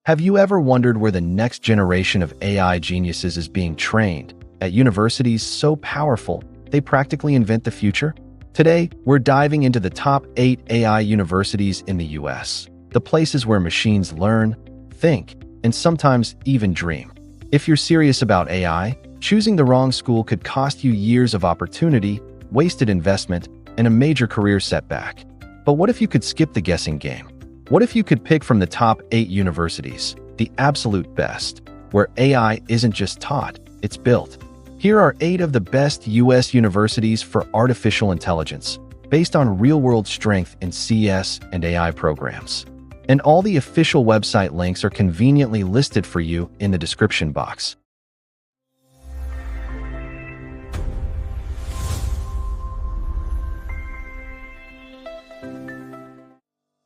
Have you ever wondered where the next generation of AI geniuses is being trained? At universities so powerful, they practically invent the future? Today, we're diving into the top 8 AI universities in the US, the places where machines learn, think, and sometimes even dream. If you're serious about AI, choosing the wrong school could cost you years of opportunity, wasted investment, and a major career setback. But what if you could skip the guessing game? What if you could pick from the top 8 universities, the absolute best, where AI isn't just taught, it's built? Here are 8 of the best US universities for artificial intelligence, based on real-world strength in CS and AI programs. And all the official website links are conveniently listed for you in the description box.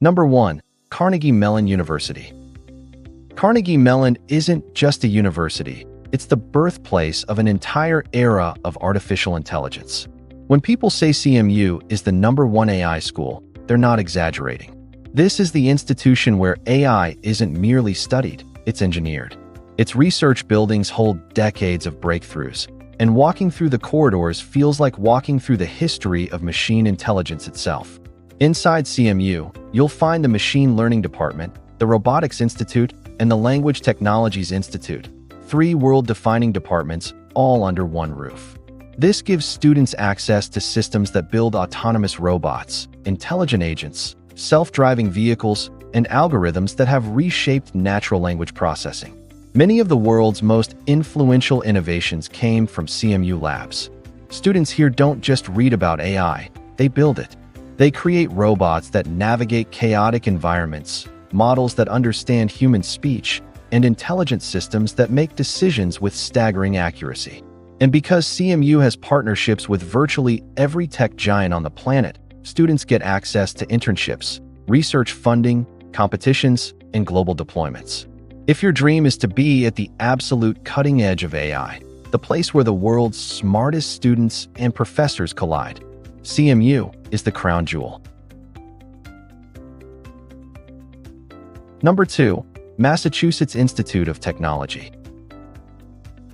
Number 1. Carnegie Mellon University. Carnegie Mellon isn't just a university, it's the birthplace of an entire era of artificial intelligence. When people say CMU is the #1 AI school, they're not exaggerating. This is the institution where AI isn't merely studied, it's engineered. Its research buildings hold decades of breakthroughs, and walking through the corridors feels like walking through the history of machine intelligence itself. Inside CMU, you'll find the Machine Learning Department, the Robotics Institute, and the Language Technologies Institute, 3 world-defining departments, all under one roof. This gives students access to systems that build autonomous robots, intelligent agents, self-driving vehicles, and algorithms that have reshaped natural language processing. Many of the world's most influential innovations came from CMU labs. Students here don't just read about AI, they build it. They create robots that navigate chaotic environments, models that understand human speech, and intelligent systems that make decisions with staggering accuracy. And because CMU has partnerships with virtually every tech giant on the planet, students get access to internships, research funding, competitions, and global deployments. If your dream is to be at the absolute cutting edge of AI, the place where the world's smartest students and professors collide, CMU is the crown jewel. Number 2. Massachusetts Institute of Technology.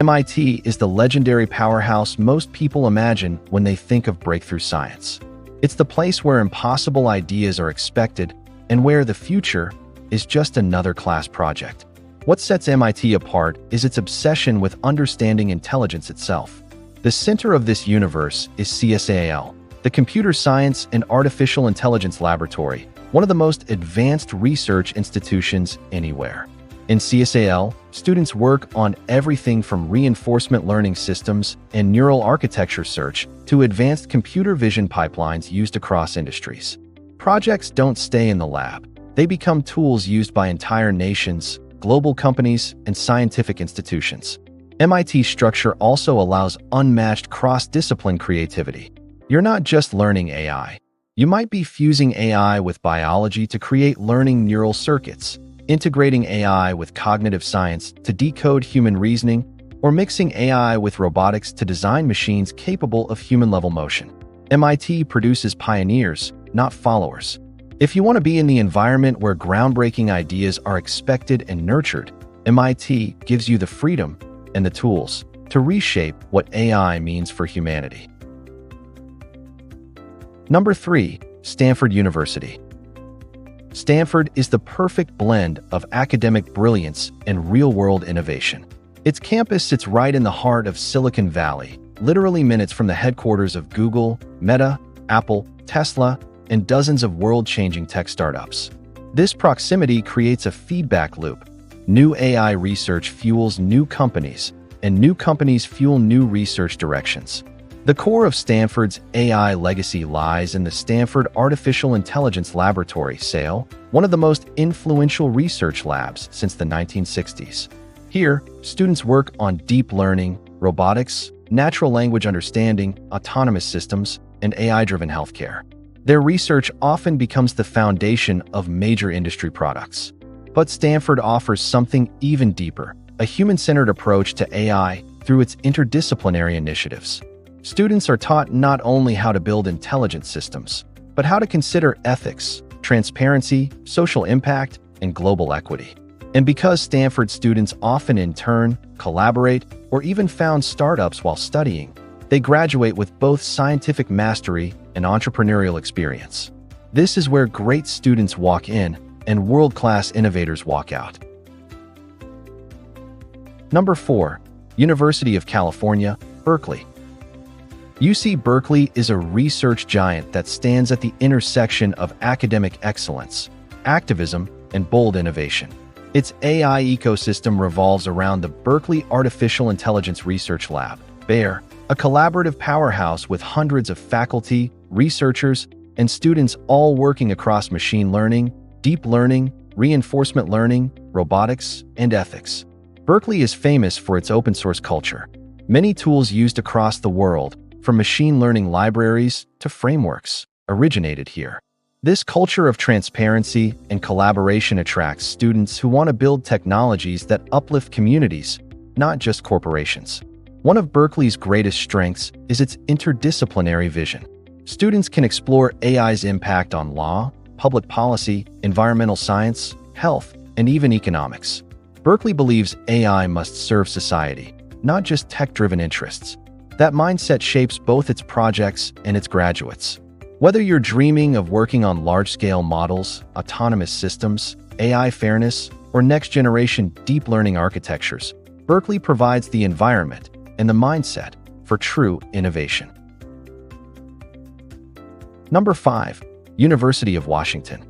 MIT is the legendary powerhouse most people imagine when they think of breakthrough science. It's the place where impossible ideas are expected and where the future is just another class project. What sets MIT apart is its obsession with understanding intelligence itself. The center of this universe is CSAL, the Computer Science and Artificial Intelligence Laboratory, one of the most advanced research institutions anywhere. In CSAL, students work on everything from reinforcement learning systems and neural architecture search to advanced computer vision pipelines used across industries. Projects don't stay in the lab. They become tools used by entire nations, global companies, and scientific institutions. MIT's structure also allows unmatched cross-discipline creativity. You're not just learning AI. You might be fusing AI with biology to create learning neural circuits, integrating AI with cognitive science to decode human reasoning, or mixing AI with robotics to design machines capable of human-level motion. MIT produces pioneers, not followers. If you want to be in the environment where groundbreaking ideas are expected and nurtured, MIT gives you the freedom and the tools to reshape what AI means for humanity. Number 3. Stanford University. Stanford is the perfect blend of academic brilliance and real-world innovation. Its campus sits right in the heart of Silicon Valley, literally minutes from the headquarters of Google, Meta, Apple, Tesla, and dozens of world-changing tech startups. This proximity creates a feedback loop. New AI research fuels new companies, and new companies fuel new research directions. The core of Stanford's AI legacy lies in the Stanford Artificial Intelligence Laboratory, SAIL, one of the most influential research labs since the 1960s. Here, students work on deep learning, robotics, natural language understanding, autonomous systems, and AI-driven healthcare. Their research often becomes the foundation of major industry products. But Stanford offers something even deeper, a human-centered approach to AI through its interdisciplinary initiatives. Students are taught not only how to build intelligent systems, but how to consider ethics, transparency, social impact, and global equity. And because Stanford students often intern, collaborate, or even found startups while studying, they graduate with both scientific mastery and entrepreneurial experience. This is where great students walk in and world-class innovators walk out. Number 4. University of California, Berkeley. UC Berkeley is a research giant that stands at the intersection of academic excellence, activism, and bold innovation. Its AI ecosystem revolves around the Berkeley Artificial Intelligence Research Lab, BAIR, a collaborative powerhouse with hundreds of faculty, researchers, and students all working across machine learning, deep learning, reinforcement learning, robotics, and ethics. Berkeley is famous for its open-source culture. Many tools used across the world, from machine learning libraries to frameworks, originated here. This culture of transparency and collaboration attracts students who want to build technologies that uplift communities, not just corporations. One of Berkeley's greatest strengths is its interdisciplinary vision. Students can explore AI's impact on law, public policy, environmental science, health, and even economics. Berkeley believes AI must serve society, not just tech-driven interests. That mindset shapes both its projects and its graduates. Whether you're dreaming of working on large-scale models, autonomous systems, AI fairness, or next-generation deep learning architectures, Berkeley provides the environment and the mindset for true innovation. Number 5. University of Washington.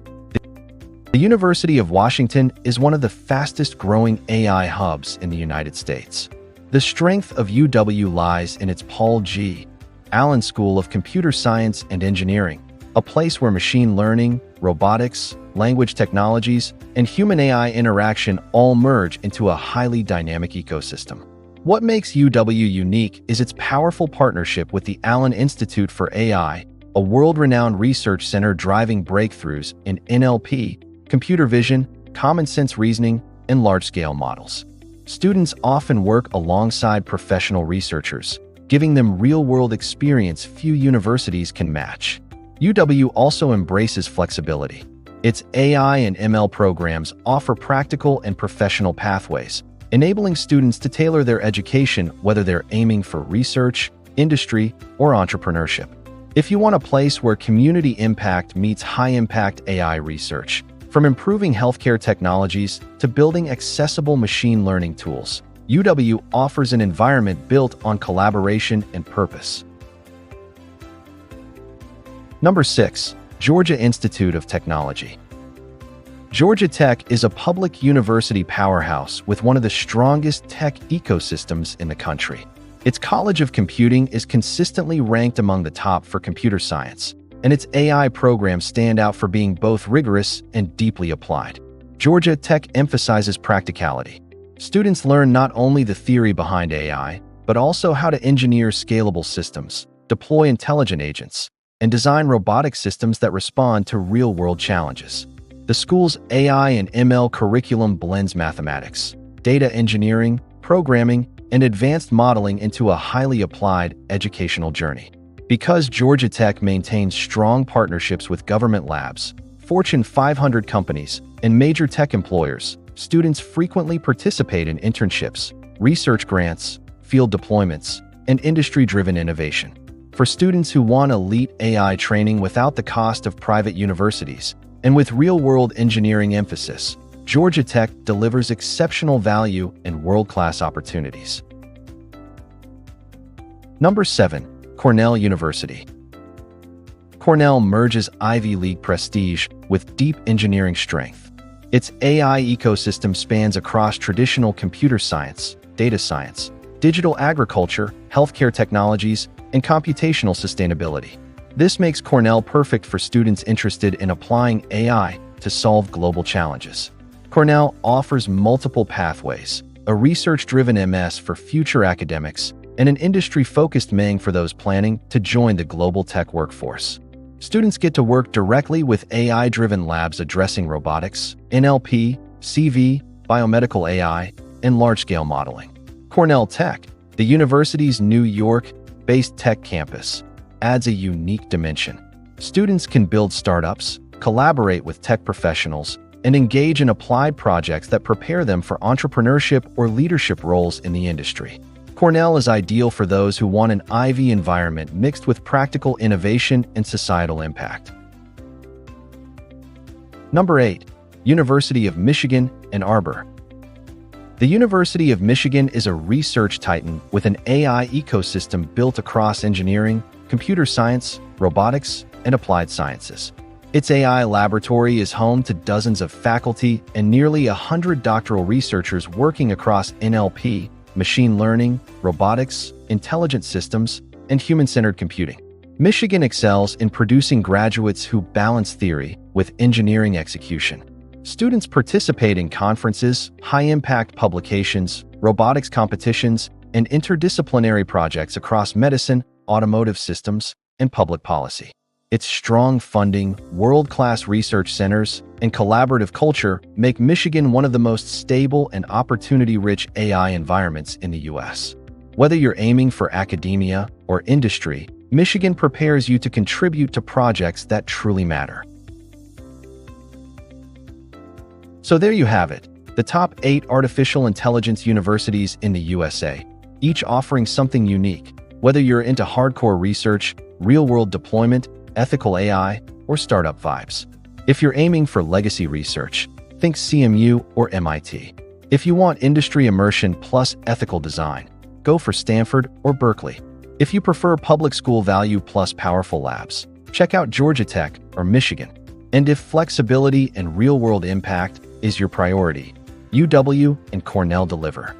The University of Washington is one of the fastest-growing AI hubs in the United States. The strength of UW lies in its Paul G. Allen School of Computer Science and Engineering, a place where machine learning, robotics, language technologies, and human-AI interaction all merge into a highly dynamic ecosystem. What makes UW unique is its powerful partnership with the Allen Institute for AI, a world-renowned research center driving breakthroughs in NLP, computer vision, common-sense reasoning, and large-scale models. Students often work alongside professional researchers, giving them real-world experience few universities can match. UW also embraces flexibility. Its AI and ML programs offer practical and professional pathways, enabling students to tailor their education whether they're aiming for research, industry, or entrepreneurship. If you want a place where community impact meets high-impact AI research, from improving healthcare technologies to building accessible machine learning tools, UW offers an environment built on collaboration and purpose. Number 6. Georgia Institute of Technology. Georgia Tech is a public university powerhouse with one of the strongest tech ecosystems in the country. Its College of Computing is consistently ranked among the top for computer science, and its AI programs stand out for being both rigorous and deeply applied. Georgia Tech emphasizes practicality. Students learn not only the theory behind AI, but also how to engineer scalable systems, deploy intelligent agents, and design robotic systems that respond to real-world challenges. The school's AI and ML curriculum blends mathematics, data engineering, programming, and advanced modeling into a highly applied educational journey. Because Georgia Tech maintains strong partnerships with government labs, Fortune 500 companies, and major tech employers, students frequently participate in internships, research grants, field deployments, and industry-driven innovation. For students who want elite AI training without the cost of private universities, and with real-world engineering emphasis, Georgia Tech delivers exceptional value and world-class opportunities. Number 7. Cornell University. Cornell merges Ivy League prestige with deep engineering strength. Its AI ecosystem spans across traditional computer science, data science, digital agriculture, healthcare technologies, and computational sustainability. This makes Cornell perfect for students interested in applying AI to solve global challenges. Cornell offers multiple pathways, a research-driven MS for future academics, and an industry-focused MANG for those planning to join the global tech workforce. Students get to work directly with AI-driven labs addressing robotics, NLP, CV, biomedical AI, and large-scale modeling. Cornell Tech, the university's New York-based tech campus, adds a unique dimension. Students can build startups, collaborate with tech professionals, and engage in applied projects that prepare them for entrepreneurship or leadership roles in the industry. Cornell is ideal for those who want an Ivy environment mixed with practical innovation and societal impact. Number 8. University of Michigan, Ann Arbor. The University of Michigan is a research titan with an AI ecosystem built across engineering, computer science, robotics, and applied sciences. Its AI laboratory is home to dozens of faculty and nearly 100 doctoral researchers working across NLP, machine learning, robotics, intelligent systems, and human-centered computing. Michigan excels in producing graduates who balance theory with engineering execution. Students participate in conferences, high-impact publications, robotics competitions, and interdisciplinary projects across medicine, automotive systems, and public policy. Its strong funding, world-class research centers, and collaborative culture make Michigan one of the most stable and opportunity-rich AI environments in the U.S. Whether you're aiming for academia or industry, Michigan prepares you to contribute to projects that truly matter. So there you have it, the top 8 artificial intelligence universities in the USA, each offering something unique, whether you're into hardcore research, real-world deployment, ethical AI, or startup vibes. If you're aiming for legacy research, think CMU or MIT. If you want industry immersion plus ethical design, go for Stanford or Berkeley. If you prefer public school value plus powerful labs, check out Georgia Tech or Michigan. And if flexibility and real-world impact is your priority, UW and Cornell deliver.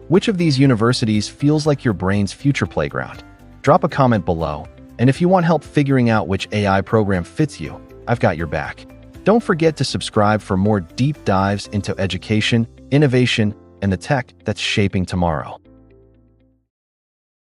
Which of these universities feels like your brain's future playground? Drop a comment below. And if you want help figuring out which AI program fits you, I've got your back. Don't forget to subscribe for more deep dives into education, innovation, and the tech that's shaping tomorrow.